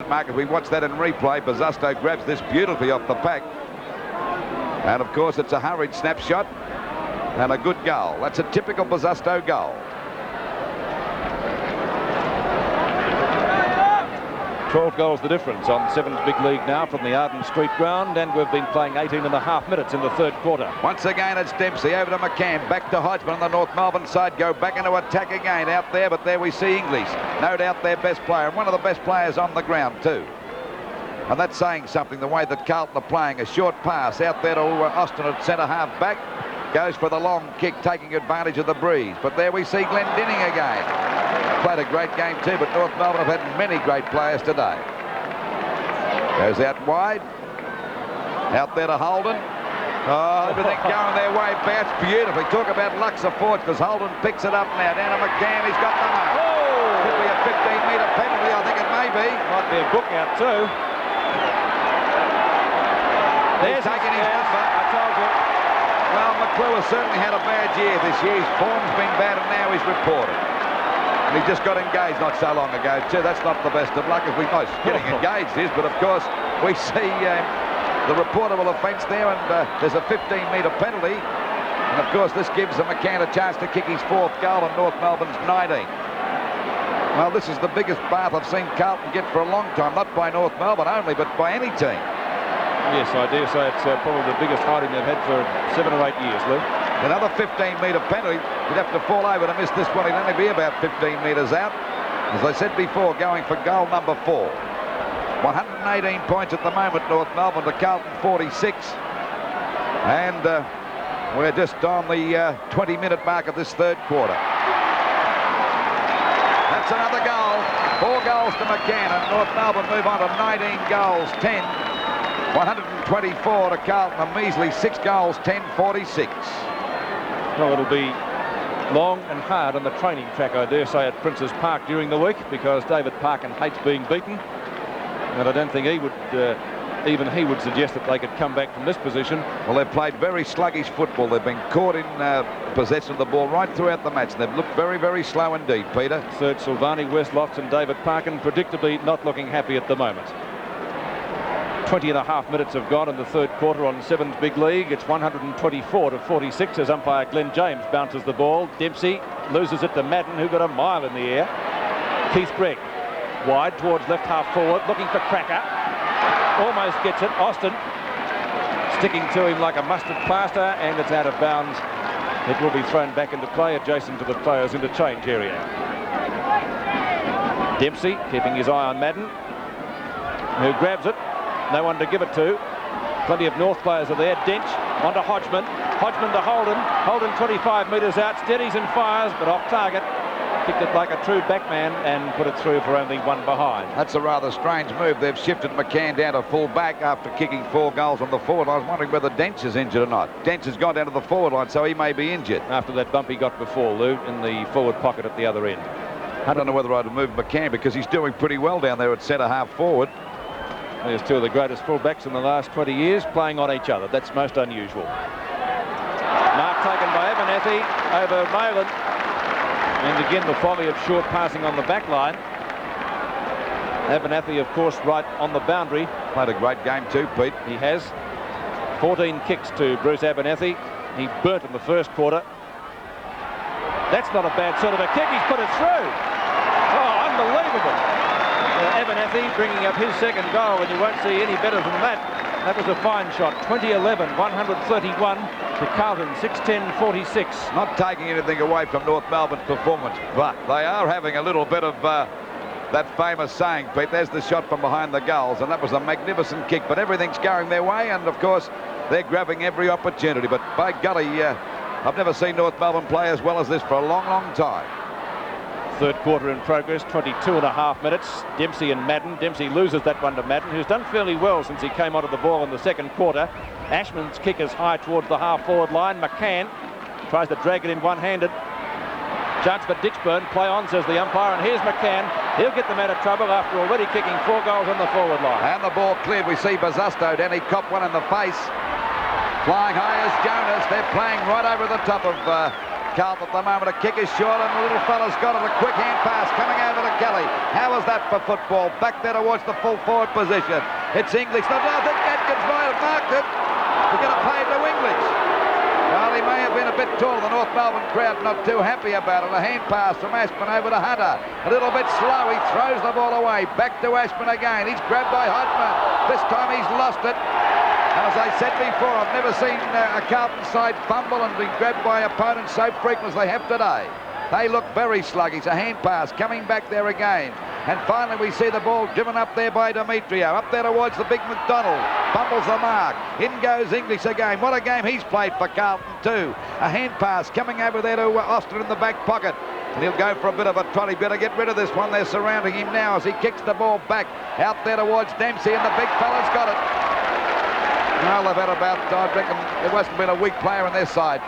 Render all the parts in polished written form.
mark as we watch that in replay. Buzusto grabs this beautifully off the pack. And, of course, it's a hurried snapshot and a good goal. That's a typical Buzusto goal. 12 goals the difference on Sevens big league now from the Arden Street ground, and we've been playing 18.5 minutes in the third quarter. Once again it's Dempsey over to McCann, back to Hodgman on the North Melbourne side, go back into attack again out there, but there we see English, no doubt their best player, and one of the best players on the ground too. And that's saying something, the way that Carlton are playing. A short pass out there to Austin at centre half back, goes for the long kick, taking advantage of the breeze, but there we see Glendinning again. Played a great game too, but North Melbourne have had many great players today. Goes out wide. Out there to Holden. Oh, everything going their way. Bounced beautifully. Talk about Lux of force, because Holden picks it up now. Down to McCann. He's got the mark. Oh! Could be a 15-metre penalty. I think it may be. Might be a book out too. He's taking his buffer. I told you. Well, McClure has certainly had a bad year this year. His form's been bad, and now he's reported. And he just got engaged not so long ago too. That's not the best of luck, as we know. Getting engaged is, but of course we see the reportable offence there, and there's a 15-metre penalty. And of course this gives McCann a chance to kick his fourth goal, and North Melbourne's 19. Well, this is the biggest bath I've seen Carlton get for a long time, not by North Melbourne only, but by any team. Yes, I dare say it's probably the biggest hiding they've had for 7 or 8 years, Lou. Another 15-metre penalty. He'd have to fall over to miss this one. He'd only be about 15 metres out. As I said before, going for goal number 4. 118 points at the moment, North Melbourne to Carlton 46. And we're just on the 20-minute mark of this third quarter. That's another goal. 4 goals to McCann, and North Melbourne move on to 19 goals, 10. 124 to Carlton, a measly 6 goals, 10-46. Well, it'll be long and hard on the training track, I dare say, at Princes Park during the week, because David Parkin hates being beaten. And I don't think he would, even he would suggest that they could come back from this position. Well, they've played very sluggish football. They've been caught in possession of the ball right throughout the match. They've looked very, very slow indeed, Peter. Serge Silvani, Westlofts and David Parkin predictably not looking happy at the moment. 20.5 minutes have gone in the third quarter on Sevens big league. It's 124-46 as umpire Glenn James bounces the ball. Dempsey loses it to Madden, who got a mile in the air. Keith Gregg wide towards left half forward, looking for Cracker. Almost gets it. Austin sticking to him like a mustard plaster, and it's out of bounds. It will be thrown back into play adjacent to the players' interchange area. Dempsey keeping his eye on Madden, who grabs it. No one to give it to. Plenty of North players are there. Dench onto Hodgman. Hodgman to Holden. Holden 25 metres out. Steadies and fires, but off target. Kicked it like a true backman and put it through for only 1 behind. That's a rather strange move. They've shifted McCann down to full back after kicking 4 goals on the forward. I was wondering whether Dench is injured or not. Dench has gone down to the forward line, so he may be injured. After that bump he got before, Lou, in the forward pocket at the other end. I don't know whether I'd move McCann, because he's doing pretty well down there at centre half forward. There's 2 of the greatest fullbacks in the last 20 years playing on each other. That's most unusual. Mark taken by Abernethy over Molan. And again, the folly of short passing on the back line. Abernethy, of course, right on the boundary. Played a great game too, Pete. He has. 14 kicks to Bruce Abernethy. He burnt in the first quarter. That's not a bad sort of a kick. He's put it through. Oh, unbelievable. Abernethy bringing up his second goal, and you won't see any better than that. That was a fine shot. 2011, 131 to Carlton, 6-10-46. Not taking anything away from North Melbourne's performance, but they are having a little bit of that famous saying, Pete. There's the shot from behind the goals, and that was a magnificent kick, but everything's going their way, and of course they're grabbing every opportunity. But by golly, I've never seen North Melbourne play as well as this for a long, long time. Third quarter in progress, 22.5 minutes. Dempsey and Madden. Dempsey loses that one to Madden, who's done fairly well since he came onto the ball in the second quarter. Ashman's kick is high towards the half-forward line. McCann tries to drag it in one-handed. Chance for Dixburn. Play on, says the umpire, and here's McCann. He'll get them out of trouble after already kicking 4 goals on the forward line. And the ball cleared. We see Buzusto down. He copped one in the face. Flying high as Jonas. They're playing right over the top of Carlton at the moment. A kick is short and the little fella's got it. A quick hand pass coming over to Kelly. How is that for football? Back there towards the full forward position. It's English. I think Atkins might have marked it. We're going to play to English. Well, he may have been a bit tall. The North Melbourne crowd not too happy about it. A hand pass from Ashman over to Hunter. A little bit slow. He throws the ball away. Back to Ashman again. He's grabbed by Hodgman. This time he's lost it. As I said before, I've never seen a Carlton side fumble and be grabbed by opponents so frequent as they have today. They look very sluggish. A hand pass coming back there again. And finally we see the ball driven up there by Demetrio. Up there towards the big McDonald. Fumbles the mark. In goes English again. What a game he's played for Carlton too. A hand pass coming over there to Austin in the back pocket. And he'll go for a bit of a trot. He better get rid of this one. They're surrounding him now as he kicks the ball back out there towards Dempsey, and the big fella's got it. Well, they've had about, I reckon, there hasn't been a weak player on their side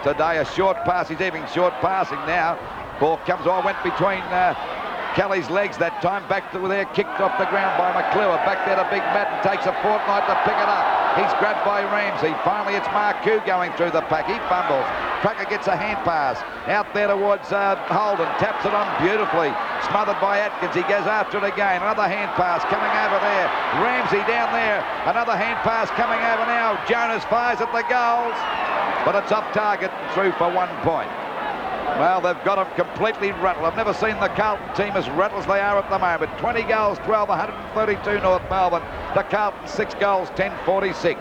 today. A short pass. He's even short passing now. Ball comes on, went between Kelly's legs that time. Back to there, kicked off the ground by McClure. Back there to Big Matt and takes a fortnight to pick it up. He's grabbed by Ramsey. Finally, it's Marcoux going through the pack. He fumbles. Cracker gets a hand pass. Out there towards Holden. Taps it on beautifully. Smothered by Atkins. He goes after it again. Another hand pass coming over there. Ramsey down there. Another hand pass coming over now. Jonas fires at the goals. But it's off target and through for 1 point. Well, they've got them completely rattled. I've never seen the Carlton team as rattled as they are at the moment. 20 goals, 12, 132 North Melbourne. The Carlton 6 goals, 10-46.